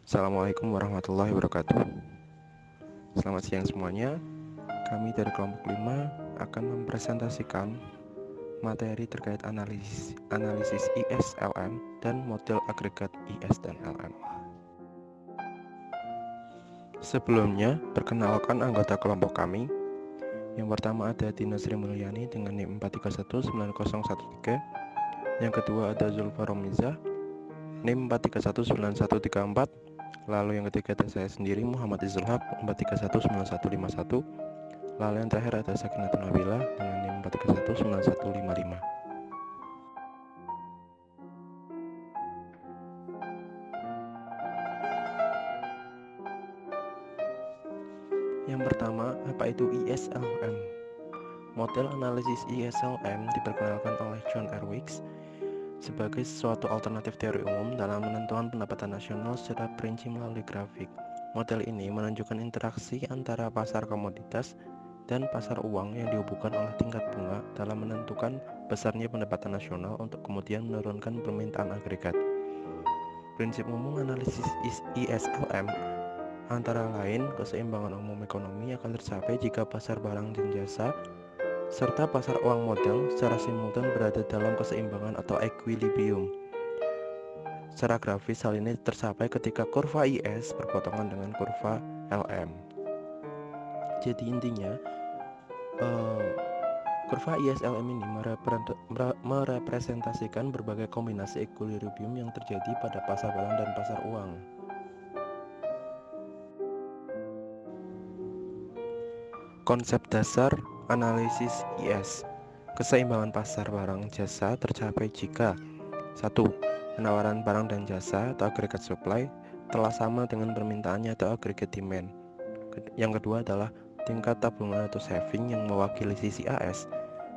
Assalamualaikum warahmatullahi wabarakatuh. Selamat siang semuanya. Kami dari kelompok 5 akan mempresentasikan materi terkait analisis IS-LM dan model agregat IS dan LM. Sebelumnya, perkenalkan anggota kelompok kami. Yang pertama ada Tina Sri Mulyani dengan NIM 4319013. Yang kedua ada Zulfa Romiza NIM 4319134. Lalu yang ketiga ada saya sendiri Muhammad Izulhaq 4319151. Lalu yang terakhir ada Sakinatun Nabila dengan NIM 4319155. Yang pertama, apa itu IS-LM? Model analisis IS-LM diperkenalkan oleh John R. Wilkes sebagai suatu alternatif teori umum dalam menentukan pendapatan nasional secara perinci melalui grafik. Model ini menunjukkan interaksi antara pasar komoditas dan pasar uang yang dihubungkan oleh tingkat bunga dalam menentukan besarnya pendapatan nasional untuk kemudian menurunkan permintaan agregat. Prinsip umum analisis IS-LM antara lain keseimbangan umum ekonomi akan tercapai jika pasar barang dan jasa serta pasar uang modal secara simultan berada dalam keseimbangan atau equilibrium. Secara grafis hal ini tercapai ketika kurva IS berpotongan dengan kurva LM. Jadi intinya kurva IS-LM ini merepresentasikan berbagai kombinasi equilibrium yang terjadi pada pasar barang dan pasar uang. Konsep dasar analisis IS. Keseimbangan pasar barang jasa tercapai jika 1. Penawaran barang dan jasa atau agregat supply telah sama dengan permintaannya atau agregat demand. Yang kedua adalah tingkat tabungan atau saving yang mewakili sisi AS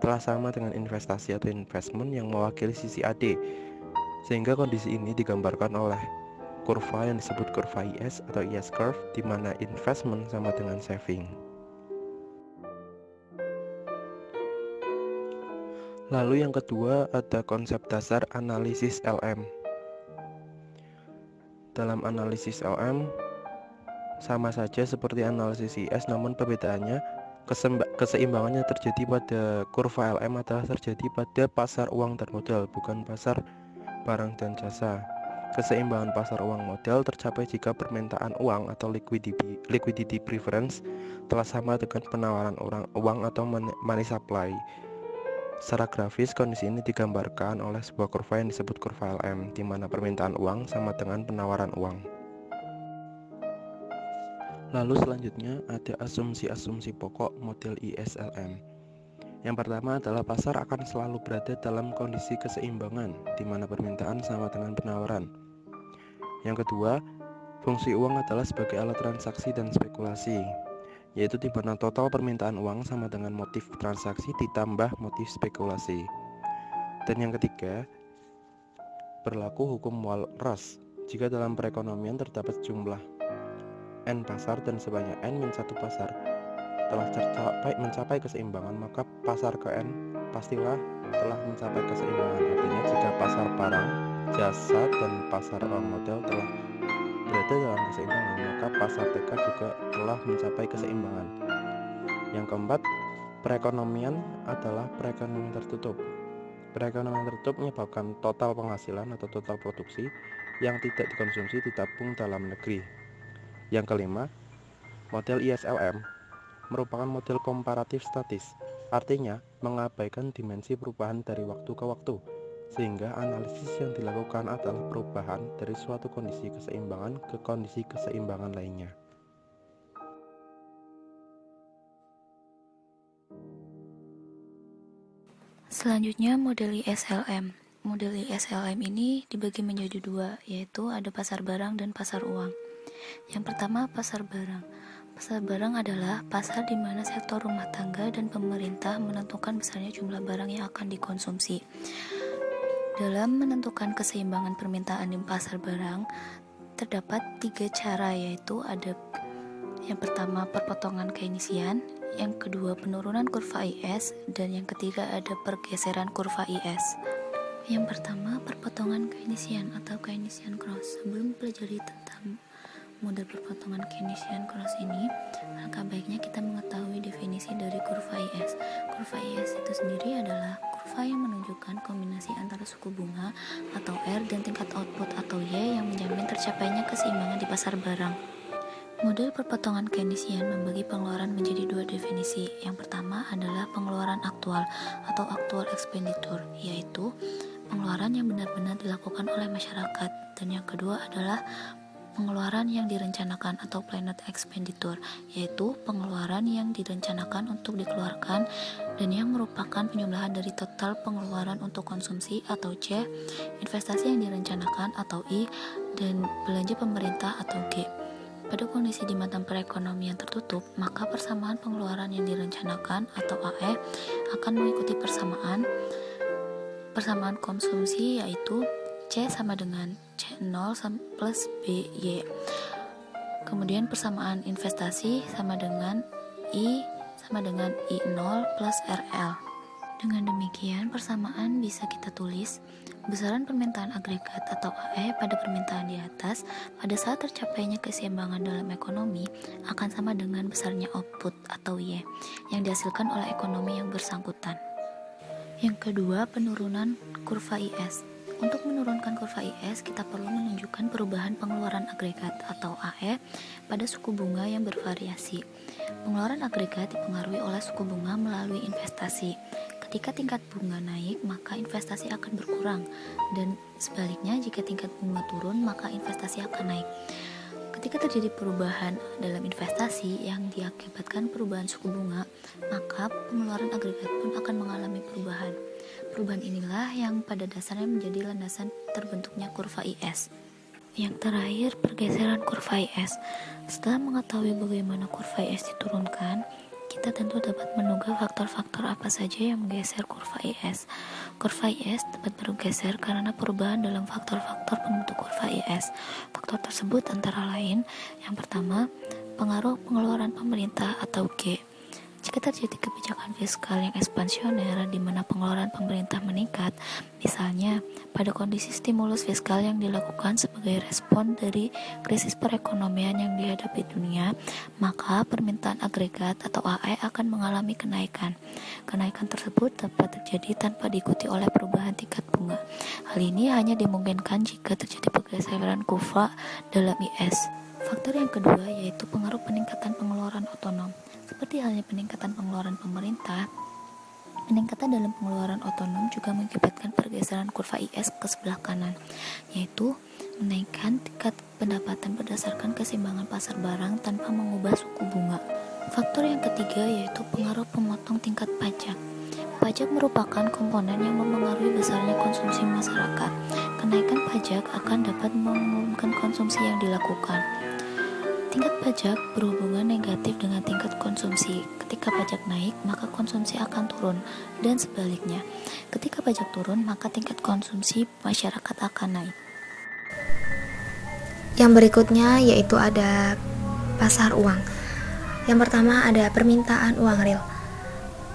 telah sama dengan investasi atau investment yang mewakili sisi AD. Sehingga kondisi ini digambarkan oleh kurva yang disebut kurva IS atau IS curve, di mana investment sama dengan saving. Lalu yang kedua ada konsep dasar analisis LM. Dalam analisis LM sama saja seperti analisis IS, namun perbedaannya keseimbangannya terjadi pada kurva LM adalah terjadi pada pasar uang dan modal, bukan pasar barang dan jasa. Keseimbangan pasar uang modal tercapai jika permintaan uang atau liquidity preference telah sama dengan penawaran uang atau money supply. Secara grafis, kondisi ini digambarkan oleh sebuah kurva yang disebut kurva LM, di mana permintaan uang sama dengan penawaran uang. Lalu selanjutnya ada asumsi-asumsi pokok model IS-LM. Yang pertama adalah pasar akan selalu berada dalam kondisi keseimbangan, di mana permintaan sama dengan penawaran. Yang kedua, fungsi uang adalah sebagai alat transaksi dan spekulasi, yaitu di mana total permintaan uang sama dengan motif transaksi ditambah motif spekulasi. Dan yang ketiga, berlaku hukum Walras. Jika dalam perekonomian terdapat jumlah N pasar dan sebanyak N-1 pasar telah mencapai keseimbangan, maka pasar ke N pastilah telah mencapai keseimbangan. Artinya jika pasar barang, jasa, dan pasar uang modal telah berada dalam keseimbangan, maka pasar TK juga telah mencapai keseimbangan. Yang keempat, perekonomian adalah perekonomian tertutup. Perekonomian tertutup menyebabkan total penghasilan atau total produksi yang tidak dikonsumsi ditabung dalam negeri. Yang kelima, model IS-LM merupakan model komparatif statis, artinya mengabaikan dimensi perubahan dari waktu ke waktu, sehingga analisis yang dilakukan adalah perubahan dari suatu kondisi keseimbangan ke kondisi keseimbangan lainnya. Selanjutnya model IS-LM. Model IS-LM ini dibagi menjadi dua, yaitu ada pasar barang dan pasar uang. Yang pertama, pasar barang. Pasar barang adalah pasar di mana sektor rumah tangga dan pemerintah menentukan besarnya jumlah barang yang akan dikonsumsi. Dalam menentukan keseimbangan permintaan di pasar barang, terdapat 3 cara, yaitu ada yang pertama perpotongan Keynesian, yang kedua penurunan kurva IS, dan yang ketiga ada pergeseran kurva IS. Yang pertama perpotongan Keynesian atau Keynesian cross. Sebelum pelajari tentang model perpotongan Keynesian cross ini, maka baiknya kita mengetahui definisi dari kurva IS. Kurva IS itu sendiri adalah kurva yang menunjukkan kombinasi antara suku bunga atau R dan tingkat output atau Y yang menjamin tercapainya keseimbangan di pasar barang. Model perpotongan Keynesian membagi pengeluaran menjadi dua definisi. Yang pertama adalah pengeluaran aktual atau actual expenditure, yaitu pengeluaran yang benar-benar dilakukan oleh masyarakat, dan yang kedua adalah pengeluaran yang direncanakan atau planned expenditure, yaitu pengeluaran yang direncanakan untuk dikeluarkan dan yang merupakan penjumlahan dari total pengeluaran untuk konsumsi atau C, investasi yang direncanakan atau I, dan belanja pemerintah atau G. Pada kondisi di mata perekonomian tertutup, maka persamaan pengeluaran yang direncanakan atau AE akan mengikuti persamaan konsumsi, yaitu C sama dengan C0 plus BY. Kemudian persamaan investasi sama dengan I sama dengan I0 plus RL. Dengan demikian, persamaan bisa kita tulis besaran permintaan agregat atau AE pada permintaan di atas pada saat tercapainya keseimbangan dalam ekonomi akan sama dengan besarnya output atau Y yang dihasilkan oleh ekonomi yang bersangkutan. Yang kedua, penurunan kurva IS. Untuk menurunkan kurva IS, kita perlu menunjukkan perubahan pengeluaran agregat atau AE pada suku bunga yang bervariasi. Pengeluaran agregat dipengaruhi oleh suku bunga melalui investasi. Ketika tingkat bunga naik, maka investasi akan berkurang, dan sebaliknya jika tingkat bunga turun, maka investasi akan naik. Ketika terjadi perubahan dalam investasi yang diakibatkan perubahan suku bunga, maka pengeluaran agregat pun akan mengalami perubahan. Perubahan inilah yang pada dasarnya menjadi landasan terbentuknya kurva IS. Yang terakhir, pergeseran kurva IS. Setelah mengetahui bagaimana kurva IS diturunkan, kita tentu dapat menduga faktor-faktor apa saja yang menggeser kurva IS. Kurva IS dapat bergeser karena perubahan dalam faktor-faktor pembentuk kurva IS. Faktor tersebut antara lain, yang pertama, pengaruh pengeluaran pemerintah atau G. Jika terjadi kebijakan fiskal yang ekspansioner di mana pengeluaran pemerintah meningkat, misalnya pada kondisi stimulus fiskal yang dilakukan sebagai respon dari krisis perekonomian yang dihadapi dunia, maka permintaan agregat atau AE akan mengalami kenaikan. Kenaikan tersebut dapat terjadi tanpa diikuti oleh perubahan tingkat bunga. Hal ini hanya dimungkinkan jika terjadi pergeseran kurva dalam IS. Faktor yang kedua yaitu pengaruh peningkatan pengeluaran otonom. Seperti halnya peningkatan pengeluaran pemerintah, peningkatan dalam pengeluaran otonom juga mengakibatkan pergeseran kurva IS ke sebelah kanan, yaitu menaikkan tingkat pendapatan berdasarkan keseimbangan pasar barang tanpa mengubah suku bunga. Faktor yang ketiga yaitu pengaruh pemotong tingkat pajak. Pajak merupakan komponen yang mempengaruhi besarnya konsumsi masyarakat. Kenaikan pajak akan dapat menurunkan konsumsi yang dilakukan. Tingkat pajak berhubungan negatif dengan tingkat konsumsi. Ketika pajak naik, maka konsumsi akan turun, dan sebaliknya. Ketika pajak turun, maka tingkat konsumsi masyarakat akan naik. Yang berikutnya yaitu ada pasar uang. Yang pertama ada permintaan uang real.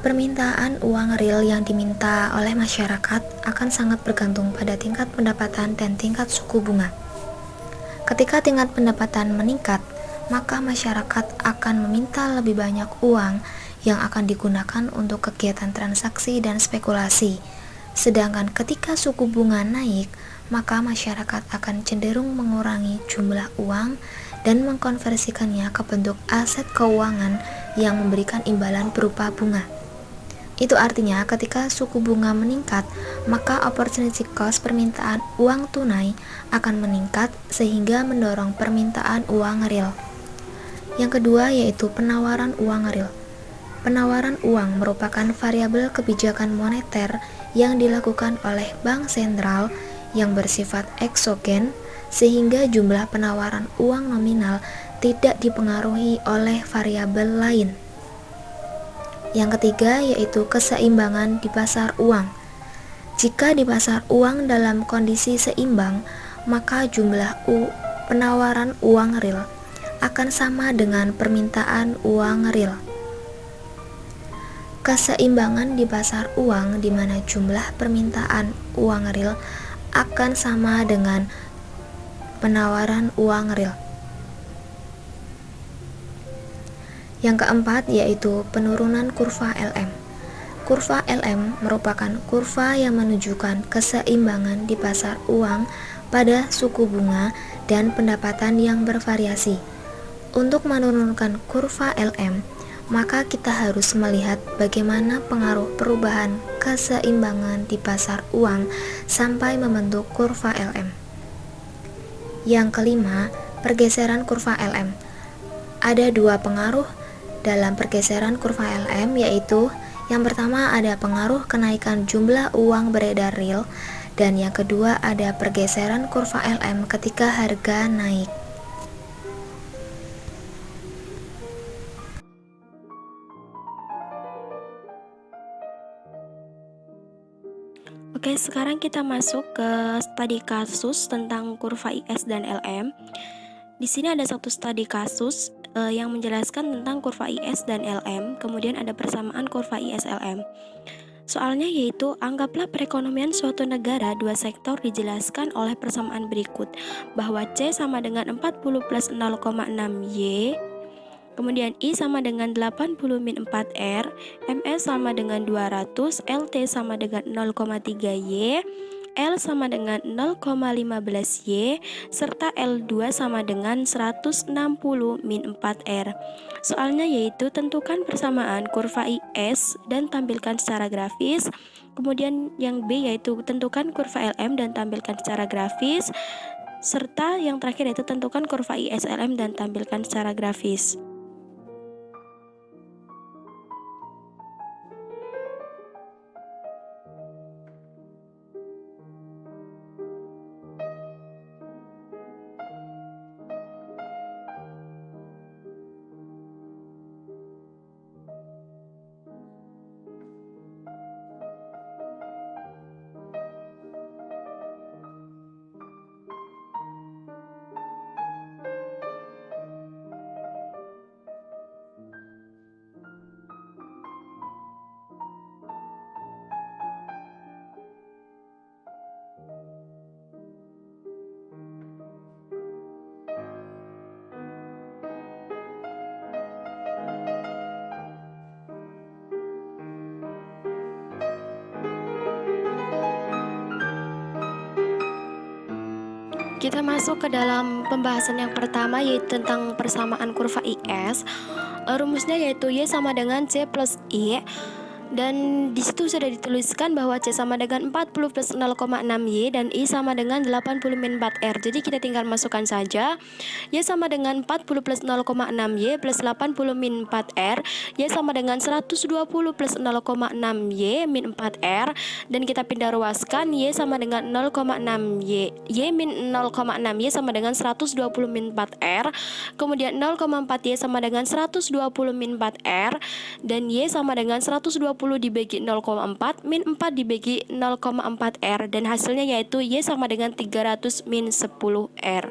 Permintaan uang real yang diminta oleh masyarakat akan sangat bergantung pada tingkat pendapatan dan tingkat suku bunga. Ketika tingkat pendapatan meningkat, maka masyarakat akan meminta lebih banyak uang yang akan digunakan untuk kegiatan transaksi dan spekulasi. Sedangkan ketika suku bunga naik, maka masyarakat akan cenderung mengurangi jumlah uang dan mengkonversikannya ke bentuk aset keuangan yang memberikan imbalan berupa bunga. Itu artinya ketika suku bunga meningkat, maka opportunity cost permintaan uang tunai akan meningkat sehingga mendorong permintaan uang real. Yang kedua yaitu penawaran uang real. Penawaran uang merupakan variabel kebijakan moneter yang dilakukan oleh bank sentral yang bersifat eksogen sehingga jumlah penawaran uang nominal tidak dipengaruhi oleh variabel lain. Yang ketiga yaitu keseimbangan di pasar uang. Jika di pasar uang dalam kondisi seimbang, maka jumlah penawaran uang real akan sama dengan permintaan uang real. Keseimbangan di pasar uang di mana jumlah permintaan uang real akan sama dengan penawaran uang real. Yang keempat yaitu penurunan kurva LM. Kurva LM merupakan kurva yang menunjukkan keseimbangan di pasar uang pada suku bunga dan pendapatan yang bervariasi. Untuk menurunkan kurva LM, maka kita harus melihat bagaimana pengaruh perubahan keseimbangan di pasar uang sampai membentuk kurva LM. Yang kelima, pergeseran kurva LM. Ada dua pengaruh dalam pergeseran kurva LM, yaitu yang pertama ada pengaruh kenaikan jumlah uang beredar real, dan yang kedua ada pergeseran kurva LM ketika harga naik. Oke, sekarang kita masuk ke studi kasus tentang kurva IS dan LM. Di sini ada satu studi kasus yang menjelaskan tentang kurva IS dan LM, kemudian ada persamaan kurva IS LM. Soalnya yaitu, anggaplah perekonomian suatu negara dua sektor dijelaskan oleh persamaan berikut, bahwa C sama dengan 40 plus 0,6 Y, kemudian I sama dengan 80 min 4R, MS sama dengan 200, LT sama dengan 0,3 Y, L sama dengan 0,15 Y, serta L2 sama dengan 160 min 4R. Soalnya yaitu, tentukan persamaan kurva IS dan tampilkan secara grafis. Kemudian yang B yaitu tentukan kurva LM dan tampilkan secara grafis. Serta yang terakhir yaitu tentukan kurva IS LM dan tampilkan secara grafis. Kita masuk ke dalam pembahasan yang pertama, yaitu tentang persamaan kurva IS. Rumusnya yaitu Y sama dengan C plus I. Dan di situ sudah dituliskan bahwa C sama dengan 40 plus 0,6 Y dan I sama dengan 80 min 4R. Jadi kita tinggal masukkan saja. Y sama dengan 40 plus 0,6 Y plus 80 min 4R. Y sama dengan 120 plus 0,6 Y min 4R. Dan kita pindah ruaskan, Y sama dengan 0,6 Y. Y min 0,6 Y sama dengan 120 min 4R. Kemudian 0,4 Y sama dengan 120 min 4R. Dan Y sama dengan 120 dibagi 0,4 min 4 dibagi 0,4 R, dan hasilnya yaitu Y sama dengan 300 min 10 R.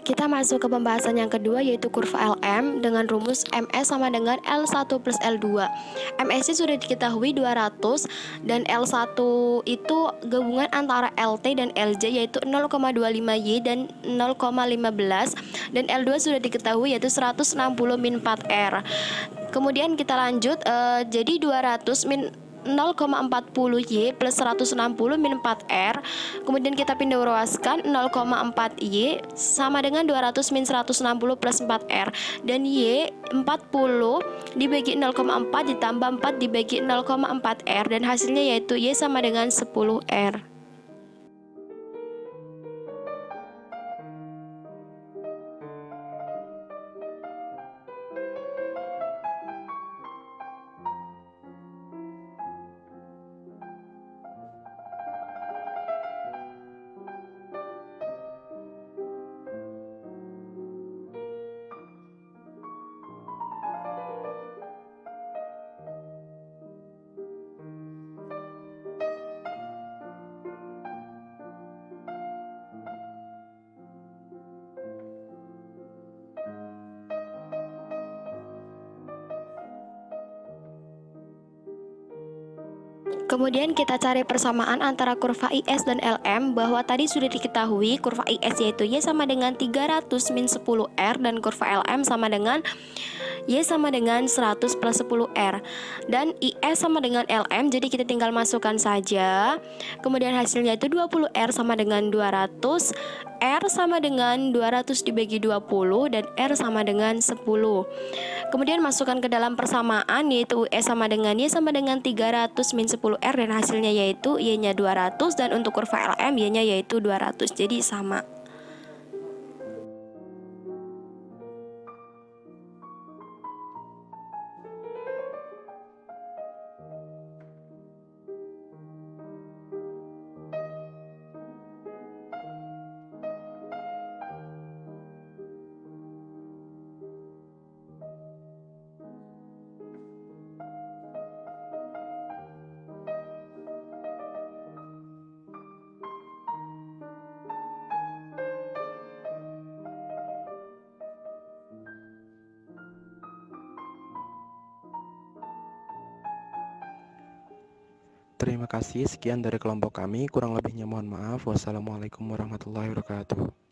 Kita masuk ke pembahasan yang kedua, yaitu kurva LM dengan rumus MS sama dengan L1 plus L2. MS sudah diketahui 200 dan L1 itu gabungan antara LT dan LJ yaitu 0,25 Y dan 0,15, dan L2 sudah diketahui yaitu 160 min 4R. Kemudian kita lanjut, jadi 200 min 0,40 Y plus 160 min 4R. Kemudian kita pindah ruaskan, 0,4 Y sama dengan 200 min 160 plus 4R. Dan Y 40 dibagi 0,4 ditambah 4 dibagi 0,4R, dan hasilnya yaitu Y sama dengan 10R. Kemudian kita cari persamaan antara kurva IS dan LM, bahwa tadi sudah diketahui kurva IS yaitu Y sama dengan 300 min 10R dan kurva LM sama dengan Y sama dengan 100 plus 10R. Dan IS sama dengan LM, jadi kita tinggal masukkan saja. Kemudian hasilnya itu 20R sama dengan 200, R sama dengan 200 dibagi 20, dan R sama dengan 10. Kemudian masukkan ke dalam persamaan, yaitu US sama dengan Y sama dengan 300 min 10R, dan hasilnya yaitu Y-nya 200, dan untuk kurva LM Y-nya yaitu 200, jadi sama. Terima kasih, sekian dari kelompok kami. Kurang lebihnya mohon maaf. Wassalamualaikum warahmatullahi wabarakatuh.